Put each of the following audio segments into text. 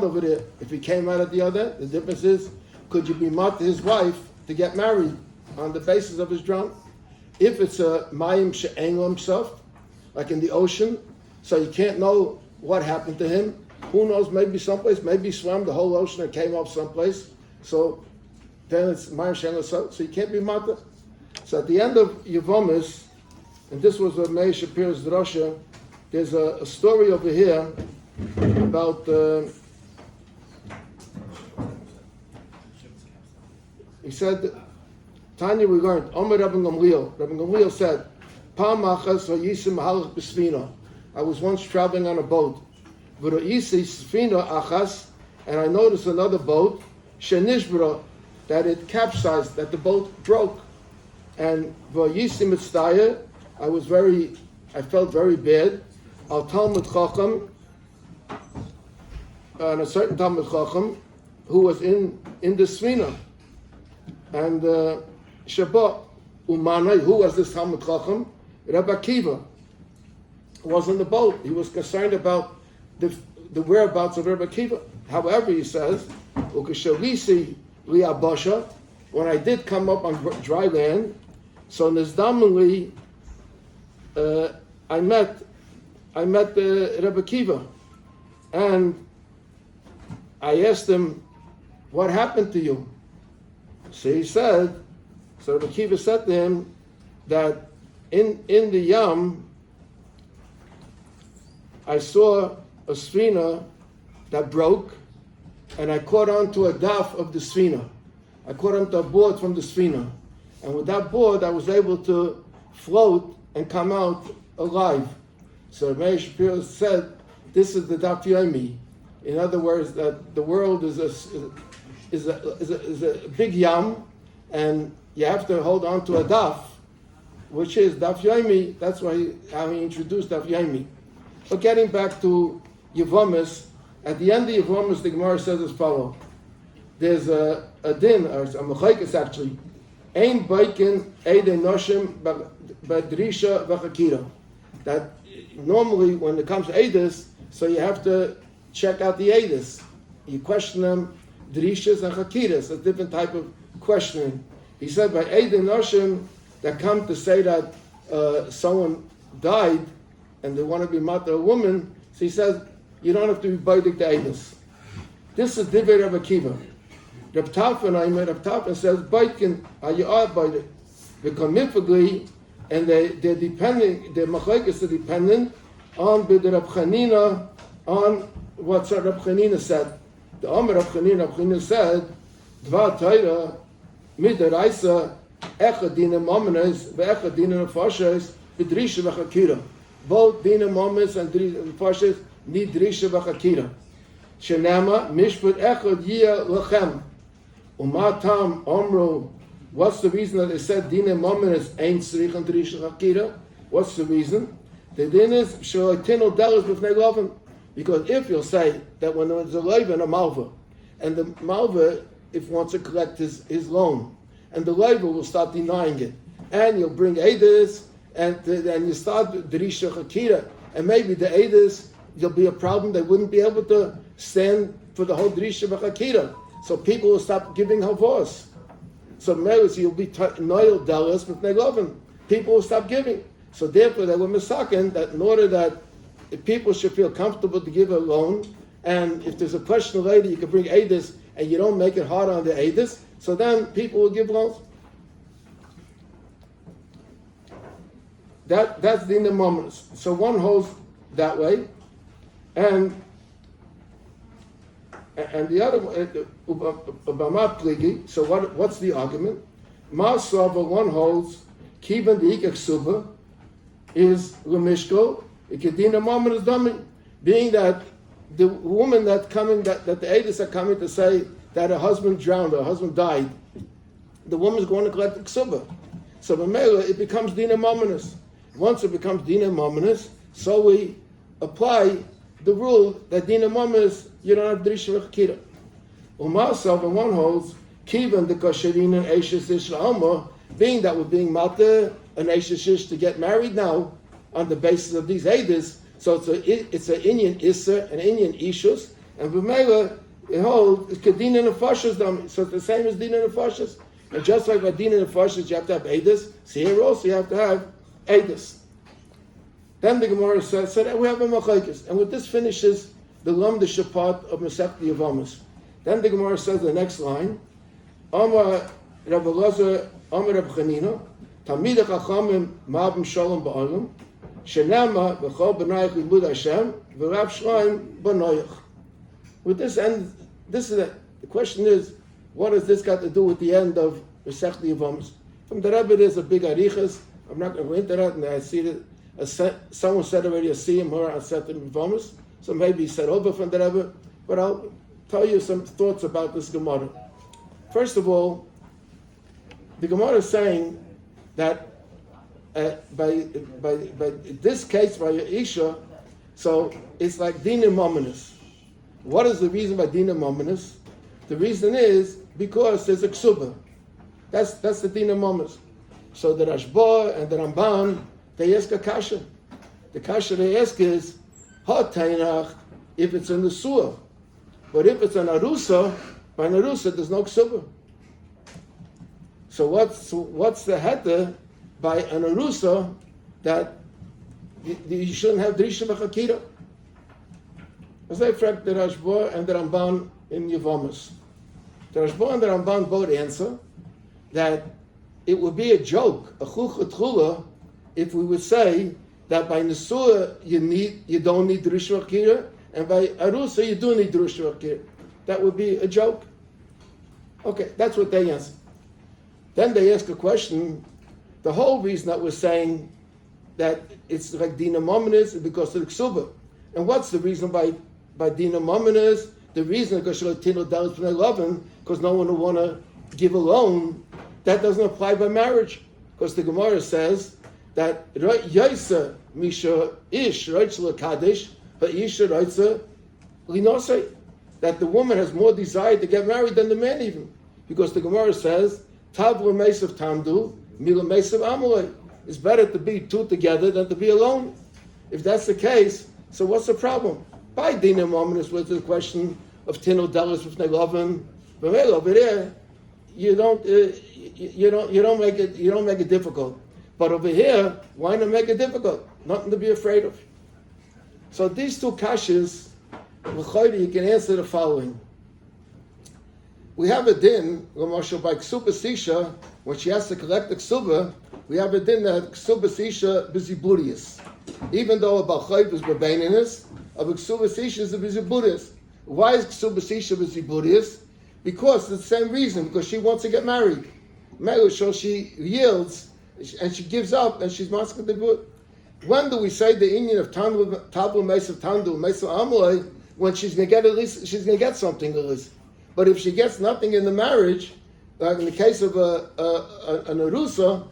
over there. If he came out at the other end, the difference is, could you be mat his wife to get married on the basis of his drown? If it's a mayim she'en himself, like in the ocean, so you can't know what happened to him. Who knows? Maybe someplace, maybe he swam the whole ocean and came up someplace. So then it's mayim she'en himself. So you can't be mat. So at the end of Yevamos, and this was a Meir Shapir's drasha, there's a story over here about. He said, Tanya, we learned, Omer Rabbi Bogomilsky. Rabbi Bogomilsky said, Pam achas hayisim halach b'sfina. I was once traveling on a boat. V'ro'isi sfina achas, and I noticed another boat, shenishbra, that it capsized, that the boat broke. And v'ro'isi mitztaya, I felt very bad. Al Talmud Chacham, and a certain Talmud Chacham, who was in the sfina. And Shabbat Umanai, who was this Talmud Chacham? Rabbi Akiva was in the boat. He was concerned about the whereabouts of Rabbi Akiva. However, he says, Ukashavisi liabasha, when I did come up on dry land, so nizdamli, I met Rabbi Akiva, and I asked him, what happened to you? So he said, so Rabbi Akiva said to him that in the Yam, I saw a sfina that broke, and I caught onto a daf of the sfina. I caught onto a board from the sfina. And with that board, I was able to float and come out alive. So Meir Shapiro said, this is the daf yomi. In other words, that the world is a big yam, and you have to hold on to a daf, which is daf yomi. That's why how he introduced daf yomi. But getting back to Yevamos, at the end of Yevamos, the Gemara says as follows: there's a din, or a mechaykas actually, ein baikin eidei noshim b'drisha v'chakira. That normally when it comes to eidus, so you have to check out the eidus. You question them. Drishas and chakiras, a different type of questioning. He said by Eidei Noshim that come to say that someone died and they want to be mata a woman, so he says you don't have to be baidik the Eidus. This is Divrei Rabbi Akiva. Reb Tafan says baitkin you are baidik. Because and they're depending, their machlekes are dependent on the Reb Chanina, on what Reb Chanina said. The Omer of Chanina said, Dvar Torah, midaraisa, echad dina momenes, ve'echad dina nefashes, b'drisha v'chakira. Both dina momenes and nefashes need drisha v'chakira. Shenama, mishpat echad yia lechem. Umatam omru, what's the reason that they said dina momenes ain't tzrich and drisha v'chakira? What's the reason? The din is, sh'oitinu delis b'fnei lovim. Because if you'll say that when there's a leiva and a malva, and the malva, if wants to collect his loan, and the leiva will start denying it, and you'll bring edus, and you start drisha chakira, and maybe the edus, there'll be a problem, they wouldn't be able to stand for the whole drisha chakira. So people will stop giving havos. So maybe you'll be noyel delas with negovim. People will stop giving. So therefore they were misaken that in order that if people should feel comfortable to give a loan, and if there's a question later, you can bring edus, and you don't make it hard on the edus, so then people will give loans. That's the moment. So one holds that way, and the other one, so what's the argument? Masava, one holds, kivan the ikaksuba is lemishko. Kedina moment is dummy, being that the woman that the edus are coming to say that her husband drowned or her husband died, the woman is going to collect the ksuba. So b'meila it becomes dina mominus. Once it becomes dina mominus, so we apply the rule that dina mominus you don't have drisha v'chakira. Umasav and one holds kivan the kasherin and eishes ish la'alma, being that we're being mata an eishes ish to get married now on the basis of these edus, so it's an Indian Issa, an Indian Ishus, And B'meila, it holds, it's Kedina Nefashas Dami. So it's the same as Dina Nefashas. And just like by Dina Nefashas, you have to have Eidos, so here also you have to have Eidos. Then the Gemara says, so that we have a Machlokes. And with this finishes the Lamdisha part of Masechta Yevamos. Then the Gemara says the next line, Amar Rabbi Elazar, Amar Rabbi Chanina, Talmid HaChachamim Ma'abim Shalom Ba'olam, Shenema B'chol B'nayach Libud Hashem, V'Rav Shloim B'noyach. With this end, this is the question is, what has this got to do with the end of Masechta Yevamos? From the Rebbe, there's a big arichas. I'm not going to go into that, and I see that someone said already a Siyum or a Masechta Yevamos, so maybe he said over from the Rebbe, but I'll tell you some thoughts about this Gemara. First of all, the Gemara is saying that by this case, by Isha, so it's like Dina Mominus. What is the reason by Dina Mominus? The reason is because there's a ksuba. That's the Dina Mominus. So the Rashba and the Ramban, they ask a kasha. The kasha they ask is, Ha tainach, if it's in the Surah. But if it's an Arusa, by an Arusa there's no ksuba. So what's the heter by an Arusa that you shouldn't have Drisha B'Chakira? As I frag the Rashba and the Ramban in Yevamos. The Rashba and the Ramban both answer that it would be a joke, a chuchatchula, if we would say that by Nesua you don't need Drisha B'Chakira, and by Arusa you do need Drisha B'Chakira. That would be a joke. Okay, that's what they answer. Then they ask a question. The whole reason that we're saying that it's like Dina Mominus is because of the Ksuba. And what's the reason by Dina Mominus? The reason because no one will want to give a loan. That doesn't apply by marriage. Because the Gemara says that Yaisa Misha Ish Reitzla Kaddish, but Isha Reitza Linosei. That the woman has more desire to get married than the man even. Because the Gemara says, Tavla Mesav Tamdu, Mila Mesav Amalei. It's better to be two together than to be alone. If that's the case, so what's the problem? By Dina Mominus was the question of Tino Dallas with Negovin. But over there, you don't make it difficult. But over here, why not make it difficult? Nothing to be afraid of. So these two kashas, you can answer the following. We have a din, by Ksuba Sisha, when she has to collect the Ksuba, we have a din that Ksuba Sisha Biziburius. Even though a Balchayv is Babaininus, a Ksuba Sisha is a Biziburius. Why is Ksuba Sisha Biziburius? Because it's the same reason, because she wants to get married. So she yields, and she gives up, and she's masking the good. When do we say the Indian of Tabu Mesav Tandu, Mesav Amalei, when she's going to get at least, she's going to get something at least. But if she gets nothing in the marriage, like in the case of an Arusa,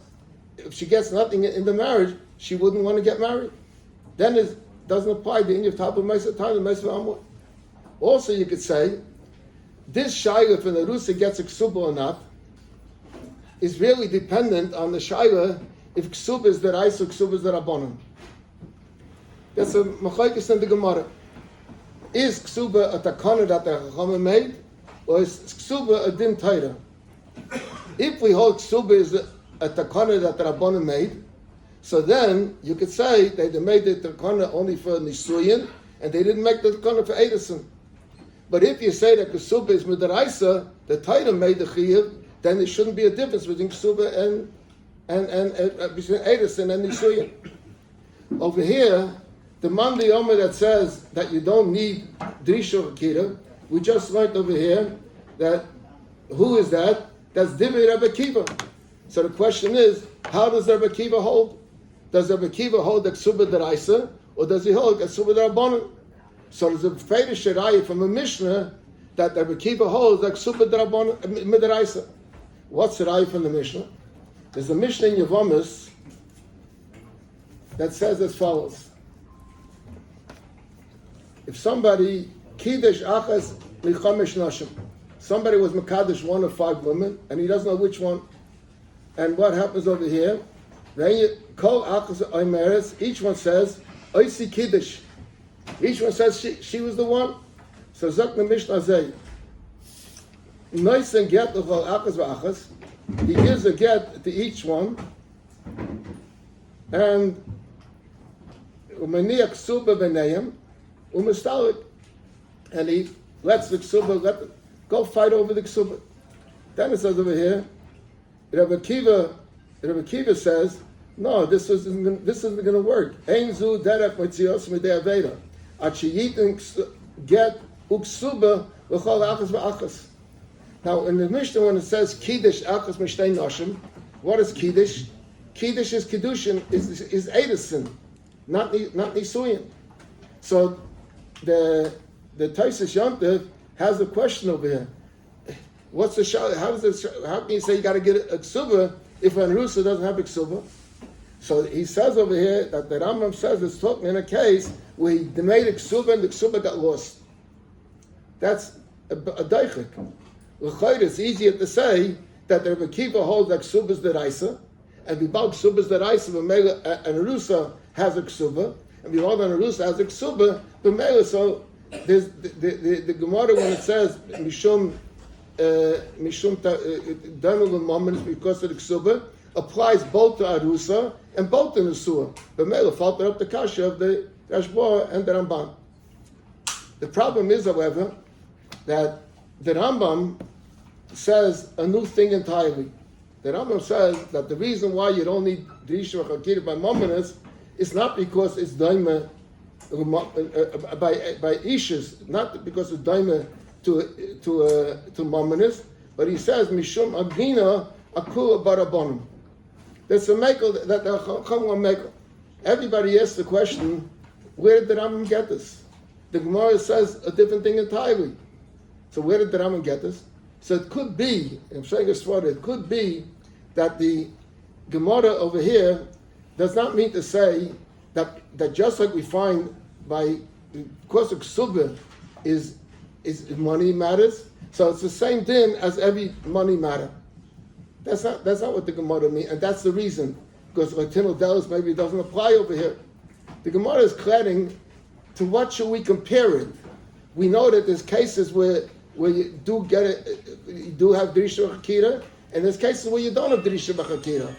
if she gets nothing in the marriage, she wouldn't want to get married. Then it doesn't apply the Indian of Tabu Mesav Tandu, Mesav Amalei. Also, you could say, this shayla, if an Arusa gets a ksuba or not, is really dependent on the shayla if ksuba is the Rais or ksuba is the Rabbanon. That's a machlokes in the Gemara. Is ksuba a takana that the Chachamim made, or is ksuba a din Torah? If we hold ksuba is a takana that the Rabbanon made, so then you could say they made the takana only for Nisuyin, and they didn't make the takana for Edison. But if you say that ksuba is midaraisa, the Torah made the chiyuv, then there shouldn't be a difference between ksuba and between Edison and Nisuyin. Over here, the Mandi Omer that says that you don't need Drisha Akira, we just learned over here that, who is that? That's Divrei Rabbi Kiva. So the question is, how does Rabbi Kiva hold? Does Rabbi Kiva hold the Ksuba Deraisa, or does he hold the Ksuba Derabanan? So there's a Feidish Shirayah from a Mishnah that Rabbi Kiva holds the Ksuba Deraisa. What's Shirayah from the Mishnah? There's a Mishnah in Yevmot that says as follows. If somebody Kiddush Achas Lichamesh Nashim, somebody was Mekadosh one of 5 women, and he doesn't know which one. And what happens over here? Then you call Achas Oimeres, each one says, Oisi Kiddush. Each one says she was the one. So sagt the Mishnah Zeh, Noisen get l'chol achas v'achas. He gives a get to each one, and umaniach ksuba b'neim, umestalik, and he lets the ksuba go fight over the ksuba. Then it says over here, Rabbi Kiva says, no, this isn't going to work. Ein zu derech mitzios midei aveda. Achiyitin get uksuba l'chol achas v'achas. Now, in the Mishnah, when it says Kiddush achas mishtei noshim, what is Kiddush? Kiddush is Kiddushin, is Edison, not Nisuyin. So the Taisus Yontiv has a question over here. What's the shah? How can you say you got to get a ksuba if an arusa doesn't have a ksuba? So he says over here that the Rambam says it's talking in a case where he made a ksuba and the ksuba got lost. That's a daichik. It's easier to say that the Rebbe Kiva holds that ksuba is the raisa, and bibal ksuba is the raisa, but an arusa has a ksuba, and bibal an arusa has a ksuba, but so there's the Gemara when it says mishum damul moment because of the ksuba applies both to arusa and both to nesua. But mele faltered up the kasha of the Rashba and the Ramban. The problem is, however, that the Rambam says a new thing entirely. The Rambam says that the reason why you don't need Drisha Chakir by Mominus is not because it's daima by Ishus, not because it's daima to Mominus, but he says Mishum Agina Akula Barabonim. There's a makel that the Chacham makel. Everybody asks the question, where did the Rambam get this? The Gemara says a different thing entirely. So where did the Rambam get this? So it could be, I'm saying it could be that the Gemara over here does not mean to say that just like we find because of Ksuba is money matters, so it's the same din as every money matter. That's not what the Gemara means, and that's the reason, because Latino Delis maybe doesn't apply over here. The Gemara is cladding to what should we compare it? We know that there's cases where you do get it, you do have Drisha B'Chakira, and there's cases where you don't have Drisha B'Chakira.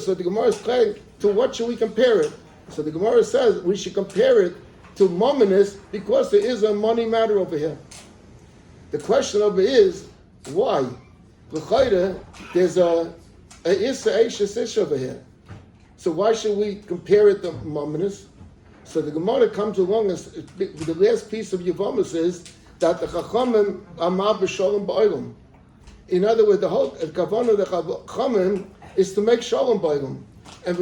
So the Gemara is cladding to what should we compare it? So the Gemara says we should compare it to Mominus because there is a money matter over here. The question over is, why? There's a Issa Eishas Ish over here. So why should we compare it to Mominus? So the Gemara comes along, and the last piece of Yevmot is that the Chachamim Amar B'Sholem B'Olam. In other words, the whole Kavanah of the Chachamim is to make Sholem B'Olam. And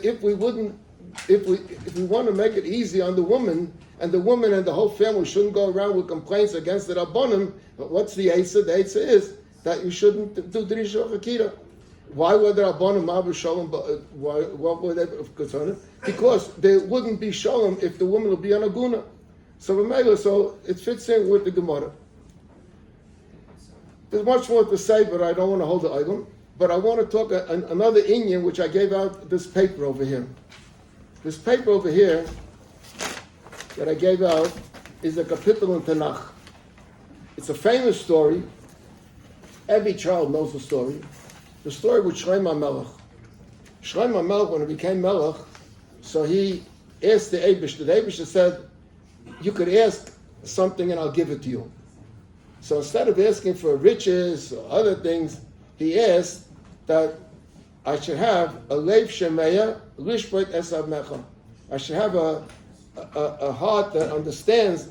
if we want to make it easy on the woman and the whole family shouldn't go around with complaints against the Rabbanim, but what's the Eitzah? The Eitzah is that you shouldn't do Drisha Chakira. Why were the Rabbanim Ma'av Shalom? What were they concerned? Because there wouldn't be Shalom if the woman would be on a guna. So it fits in with the Gemara. There's much more to say, but I don't want to hold the item. But I want to talk another Inyan, which I gave out this paper over here. This paper over here that I gave out is a kapitel in Tanakh. It's a famous story. Every child knows the story. The story with Shlomo Melech. Shlomo Melech, when he became Melech, so he asked the Eibush. The Eibush said, you could ask something and I'll give it to you. So instead of asking for riches or other things, he asked that I should have a Leiv Shemeya Lishbot Esav Mecha. I should have a heart that understands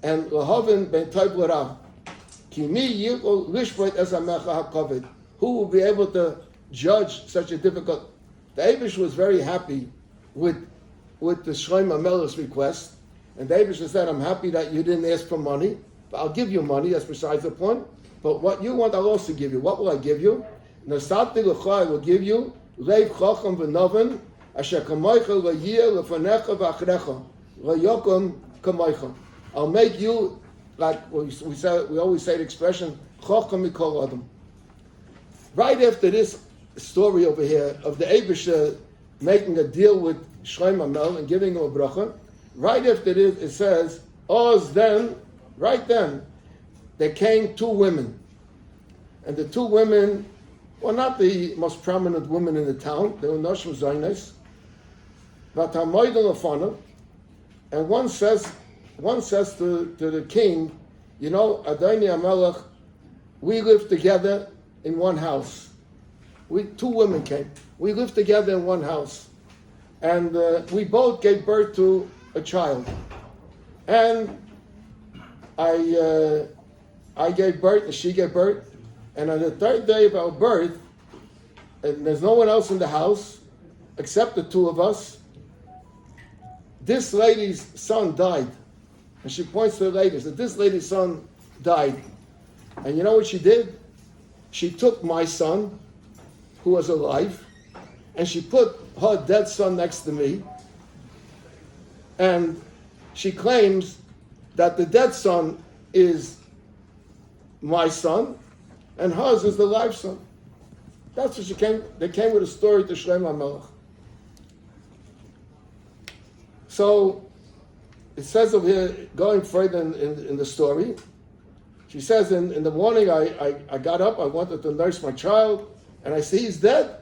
and Lahavin Ben Toiv L'Rav. Ki mi yikol Lishbot Esav Mecha HaKavod. Who will be able to judge such a difficult? The Eibush was very happy with the Shlomo Melech's request, and the Eibush said, "I'm happy that you didn't ask for money, but I'll give you money. That's besides the point. But what you want, I'll also give you. What will I give you? Nasati l'cha, I will give you leiv chacham v'noven asher kamoicha la'yir lefanecha v'achrecha la'yokom kamoicha. I'll make you like we always say the expression chacham mikol adam." Right after this story over here of the Eibush making a deal with Shlomo Melech and giving him a bracha, right after this it says, Oz then right then, there came two women. And the two women were not the most prominent women in the town. They were Noshim Zaynes. And one says to the king, you know, Adoni HaMelech, we live together in one house. Two women came. We lived together in one house. And we both gave birth to a child. And I gave birth and she gave birth. And on the third day of our birth, and there's no one else in the house except the two of us, this lady's son died. And she points to the lady and said, this lady's son died. And you know what she did? She took my son, who was alive, and she put her dead son next to me. And she claims that the dead son is my son, and hers is the live son. That's what they came with a story to Shlomo HaMelech. So, it says over here, going further in the story, she says, in the morning I got up, I wanted to nurse my child, and I see he's dead.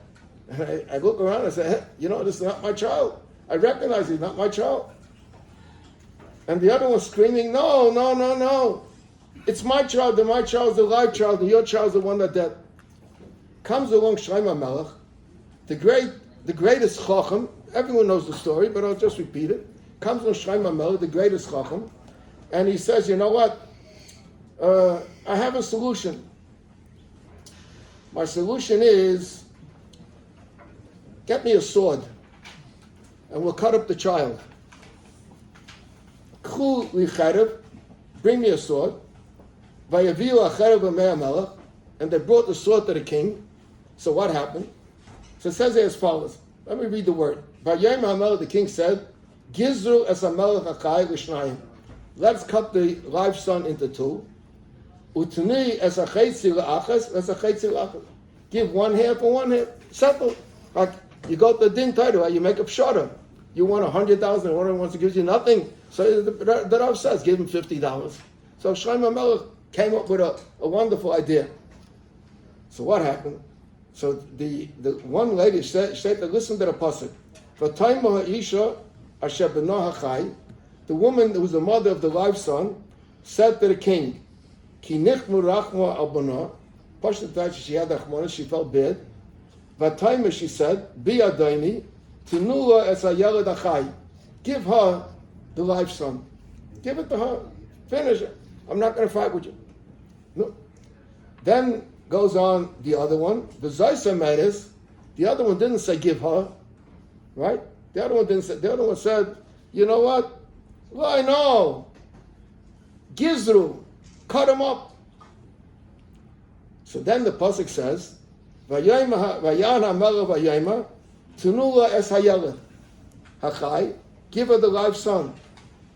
And I look around and I say, hey, you know, this is not my child. I recognize he's not my child. And the other one's screaming, no. It's my child, and my child's the live child, and your child's the one that's dead. Comes along Shlomo HaMelech, the greatest Chacham. Everyone knows the story, but I'll just repeat it. Comes along Shlomo HaMelech, the greatest Chacham, and he says, you know what? I have a solution. My solution is, get me a sword, and we'll cut up the child. Bring me a sword. And they brought the sword to the king. So what happened? So it says here as follows. Let me read the word. The king said, Gizru es hamelech achai l'shnayim. Let's cut the live son into two. Utni es hachetzi l'achas, es hachetzi l'achas. Give one half and one half. Settle. Like you go to the din title, you make a pshara. You want 100,000, and one wants to give you nothing. So the Rav says, give him $50. So Shlomo HaMelech came up with a wonderful idea. So what happened? So the one lady said to listen to the pasuk. V'tayma ha'isha asher b'no hachai, the woman who was the mother of the live son, said to the king, Ki nichmu rachma al b'no, Pashtat she had achmona, she felt bad. V'tayma, she said, Bi adaini, tinula es ha'yeled achai, give her the live son. Give it to her. Finish it. I'm not going to fight with you. No. Then goes on the other one. The Zaisa matters. The other one didn't say give her, right? The other one didn't say. The other one said, you know what? Well, I know. Gizru, cut him up. So then the pasuk says, Vayan hamelech vayayma, tenula es hayeled hachai, give her the live son.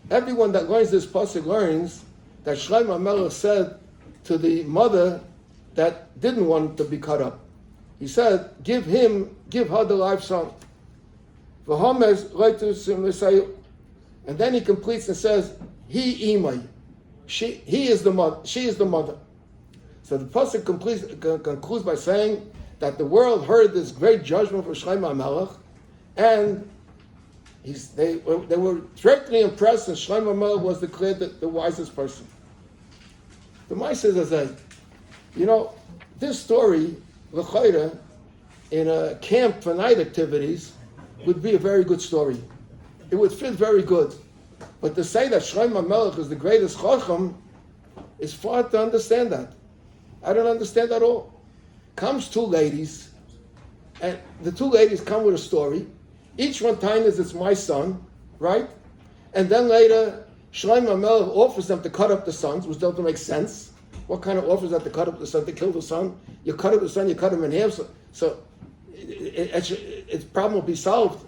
Everyone that learns this pasuk learns that Shlomo HaMelech said to the mother that didn't want to be cut up. He said, give her the live son. And then he completes and says, he imay. He is the mother. She is the mother. So the pasuk concludes by saying that the world heard this great judgment from Shlomo HaMelech, and they were greatly impressed, and Shlomo HaMelech was declared the wisest person. The Ma'aseh says, you know, this story, l'chayra, in a camp for night activities, would be a very good story. It would fit very good. But to say that Shlomo HaMelech is the greatest chacham is far to understand that. I don't understand at all. Comes two ladies, and the two ladies come with a story. Each one time is it's my son, right? And then later, Shlomo HaMelech offers them to cut up the sons, which doesn't make sense. What kind of offers that to cut up the son, to kill the son? You cut up the son, you cut him in half, so its problem will be solved.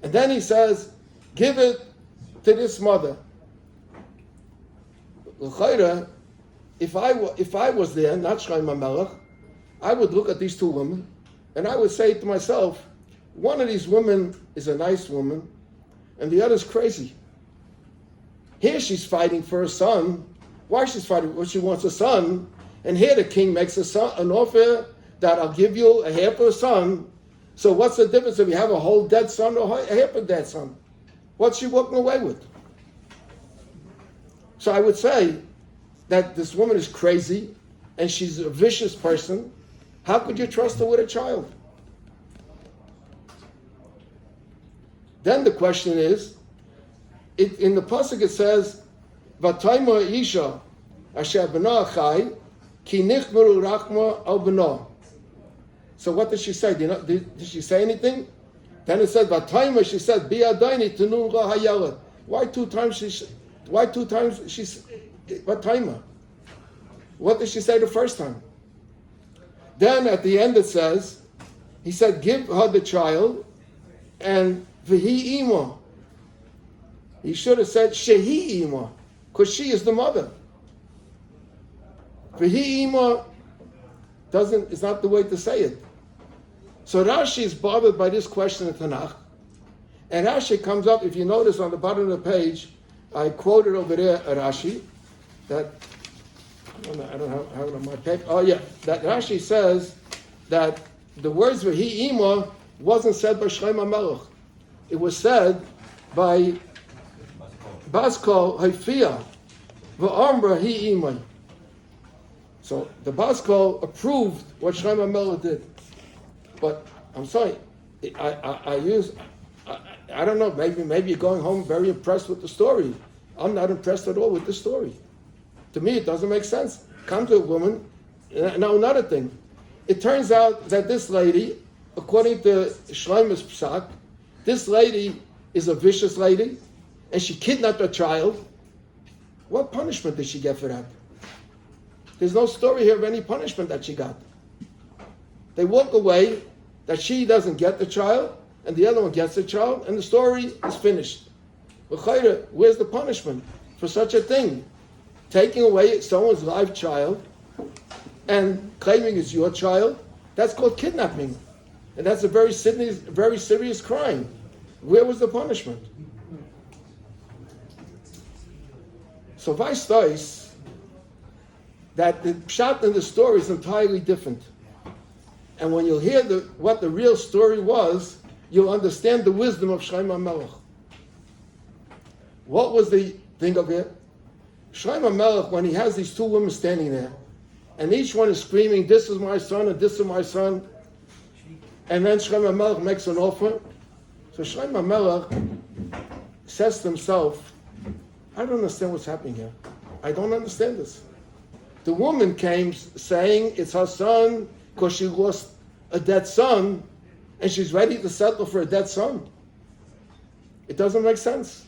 And then he says, give it to this mother. L'chayra, if I was there, not Shlomo HaMelech, I would look at these two women, and I would say to myself, one of these women is a nice woman, and the other's crazy. Here she's fighting for a son. Why she's fighting? Well, she wants a son. And here the king makes an offer that I'll give you a half of a son. So what's the difference if you have a whole dead son or a half a dead son? What's she walking away with? So I would say that this woman is crazy and she's a vicious person. How could you trust her with a child? Then the question is, in the pasuk it says, "Vatayma isha asher b'na achai ki nichmeru rachma al b'na." So what did she say? Did she say anything? Then it said, "Vatayma." She said, "Bi'adayni tenun ra hayalad." Why two times she's Vatayma? What did she say the first time? Then at the end it says, he said, "Give her the child," and v'hi ima. He should have said shehi ima, because she is the mother. V'hi ima is not the way to say it. So Rashi is bothered by this question in Tanakh. And Rashi comes up, if you notice on the bottom of the page, I quoted over there a Rashi, that, I don't have it on my paper. Oh yeah, that Rashi says that the words v'hi ima wasn't said by Shlomo Melech. It was said by Baskol Haifia, v'amra hi imay. So the Baskol approved what Shlomo Melech did. But I'm sorry, I don't know, maybe you're going home very impressed with the story. I'm not impressed at all with the story. To me, it doesn't make sense. Come to a woman. Now another thing. It turns out that this lady, according to Shlomo's psak, this lady is a vicious lady, and she kidnapped a child. What punishment did she get for that? There's no story here of any punishment that she got. They walk away, that she doesn't get the child, and the other one gets the child, and the story is finished. Where's the punishment for such a thing? Taking away someone's live child and claiming it's your child, that's called kidnapping. And that's a very serious crime. Where was the punishment? So vice versa, that the pshat in the story is entirely different. And when you'll hear what the real story was, you'll understand the wisdom of Shlomo Melech. What was the thing of it? Shlomo Melech, when he has these two women standing there, and each one is screaming, "This is my son and this is my son," and then Shlomo Melech makes an offer. So Shlomo Melech says to himself, "I don't understand what's happening here. I don't understand this." The woman came saying it's her son because she lost a dead son, and she's ready to settle for a dead son. It doesn't make sense.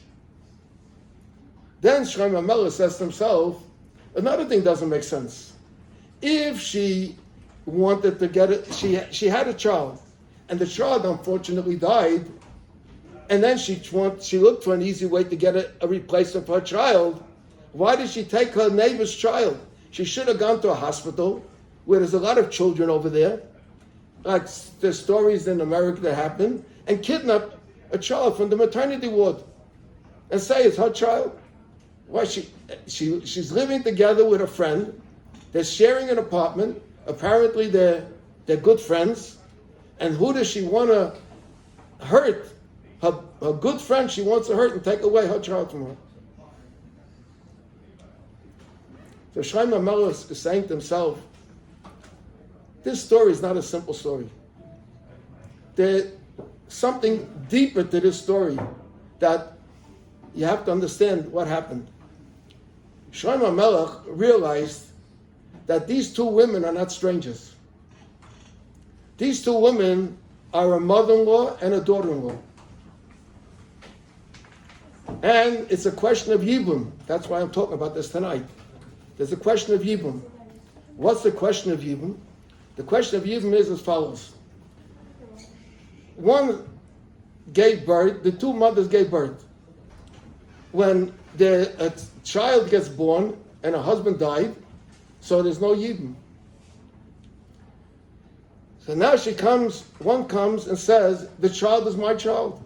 Then Shlomo Melech says to himself, another thing doesn't make sense. If she wanted to get it, she had a child, and the child unfortunately died, and then she looked for an easy way to get a replacement for her child. Why did she take her neighbor's child? She should have gone to a hospital where there's a lot of children over there, like there's stories in America that happen, and kidnap a child from the maternity ward and say it's her child. Why she's living together with a friend. They're sharing an apartment. Apparently they're good friends. And who does she want to hurt? Her good friend she wants to hurt and take away her child from her. So Shlomo Melech is saying to himself, this story is not a simple story. There's something deeper to this story that you have to understand what happened. Shlomo Melech realized that these two women are not strangers. These two women are a mother-in-law and a daughter-in-law. And it's a question of Yibum. That's why I'm talking about this tonight. There's a question of Yibum. What's the question of Yibum? The question of Yibum is as follows. One gave birth, the two mothers gave birth. When a child gets born and a husband died, so there's no Yibum. So now one comes and says, the child is my child.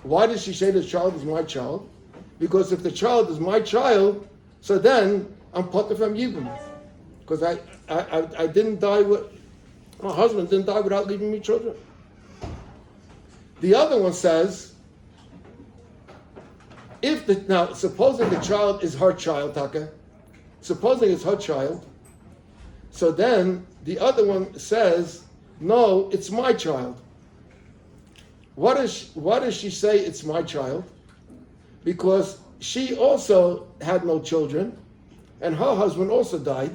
Why does she say the child is my child? because if the child is my child, so then I'm potter from Yibum. Because I didn't die my husband didn't die without leaving me children. The other one says, now supposing the child is her child, Taka, supposing it's her child, so then the other one says, no, it's my child. What does she say it's my child? Because she also had no children, and her husband also died.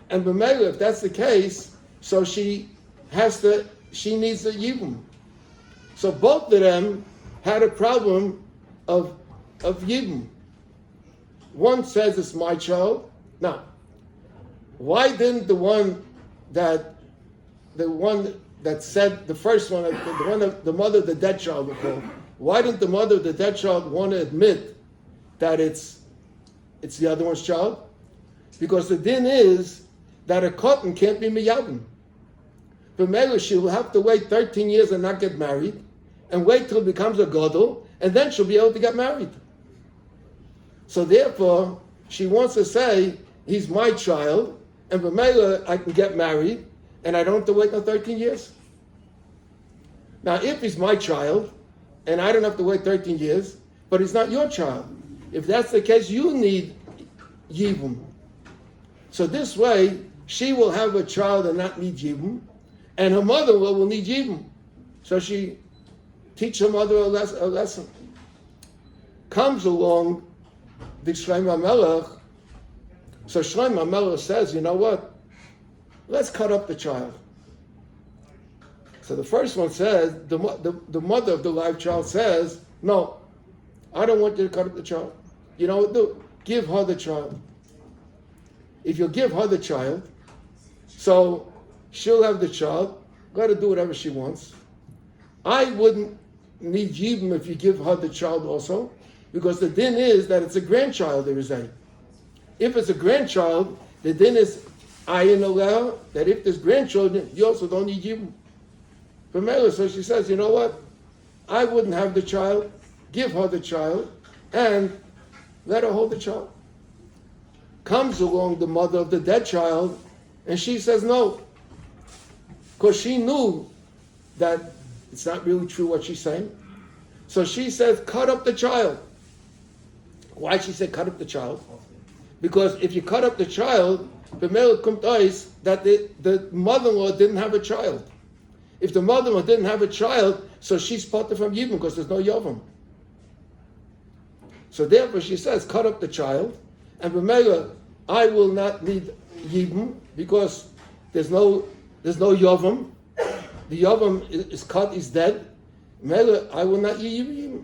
And b'meila, if that's the case, so she needs a yibum. So both of them had a problem of yibum. One says it's my child. Now, why didn't the one that said, the first one, the mother of the dead child, we call, why didn't the mother of the dead child want to admit that it's the other one's child? Because the din is that a cotton can't be miyabim. But maybe she will have to wait 13 years and not get married, and wait till it becomes a gadol, and then she'll be able to get married. So therefore, she wants to say, he's my child, and b'meila I can get married, and I don't have to wait no 13 years. Now, if he's my child, and I don't have to wait 13 years, but he's not your child, if that's the case, you need yibum. So this way, she will have a child and not need yibum, and her mother will need yibum. So she teach her mother a lesson. Comes along the Shlomo HaMelech. So Shlomo HaMelech says, you know what? Let's cut up the child. So the first one says, the mother of the live child says, no, I don't want you to cut up the child. You know what? Do? Give her the child. If you give her the child, so she'll have the child, let her do whatever she wants. I wouldn't need yibum if you give her the child also, because the din is that it's a grandchild, there is a. If it's a grandchild, the din is ayin aleh, that if there's grandchildren, you also don't need yibum. So she says, you know what? I wouldn't have the child, give her the child, and let her hold the child. Comes along the mother of the dead child, and she says no. Because she knew that it's not really true what she's saying. So she says, cut up the child. Why she said cut up the child? Because if you cut up the child, that the mother-in-law didn't have a child. If the mother-in-law didn't have a child, so she's parted from Yibum because there's no Yavam. So therefore she says, cut up the child, and b'meila, I will not need Yibum because there's no Yavam. The Yavam is cut, is dead. B'meila, I will not need Yibum.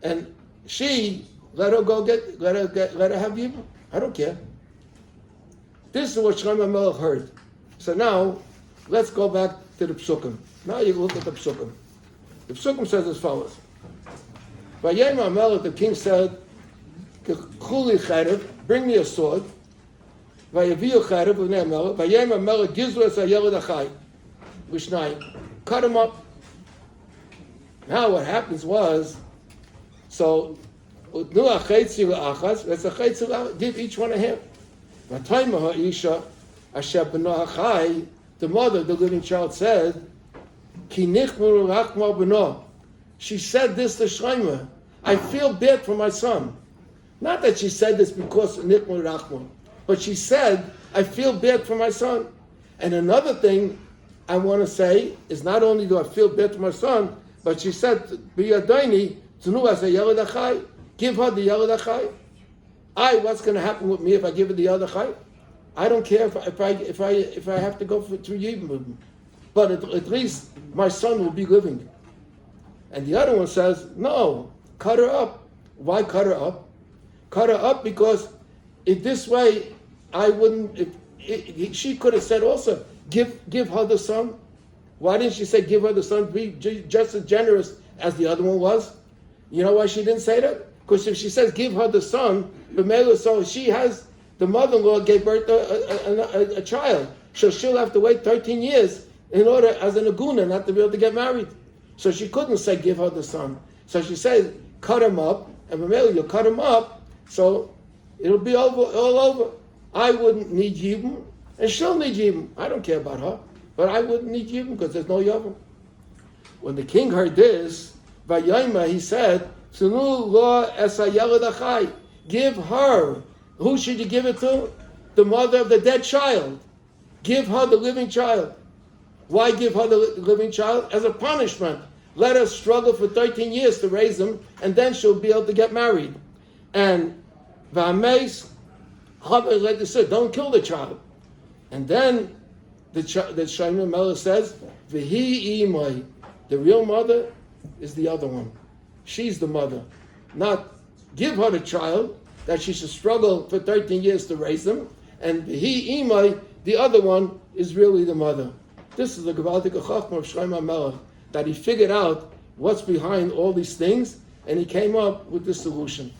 And she, let her have Yibum. I don't care. This is what Shlomo HaMelech heard. So now, let's go back to the Psukim. Now you look at the Psukim. The Psukim says as follows. Vayem HaMelech, the king said, Chuli cherev, bring me a sword. Vayaviu cherev, v'nei HaMelech. Vayem HaMelech, gizru es ha'yeled achai. Vishnai. Cut him up. Now what happens was, so, give each one a hand. The mother, the living child, said, she said this to Shlomo, I feel bad for my son. Not that she said this because nichmur rachma, but she said, I feel bad for my son. And another thing I want to say is not only do I feel bad for my son, but she said, B'yadaini, tnu as a yeled achai, give her the yeled achai. What's going to happen with me if I give her the yeled achai? I don't care if I have to go through Yibum, but at least my son will be living. And the other one says, no, cut her up. Why cut her up? Cut her up because in this way, I wouldn't. She could have said also, give her the son. Why didn't she say give her the son? Be just as generous as the other one was. You know why she didn't say that? Because if she says give her the son, so she has, the mother-in-law gave birth to a child. So she'll have to wait 13 years in order, as an aguna, not to be able to get married. So she couldn't say give her the son. So she says cut him up and Mamela, you'll cut him up, so it'll be all over. I wouldn't need Yibum, and she'll need Yibum. I don't care about her, but I wouldn't need Yibum because there's no Yavim. When the king heard this, Vayayma, he said, give her. Who should you give it to? The mother of the dead child. Give her the living child. Why give her the living child? As a punishment. Let her struggle for 13 years to raise him, and then she'll be able to get married. And V'ameis, like said, don't kill the child. And then the Shlomo Melech says, V'hi imay, the real mother is the other one. She's the mother. Not give her the child, that she should struggle for 13 years to raise him, and V'hi imay, the other one, is really the mother. This is the Gewaltige Chachma of Shlomo Melech, that he figured out what's behind all these things, and he came up with this solution.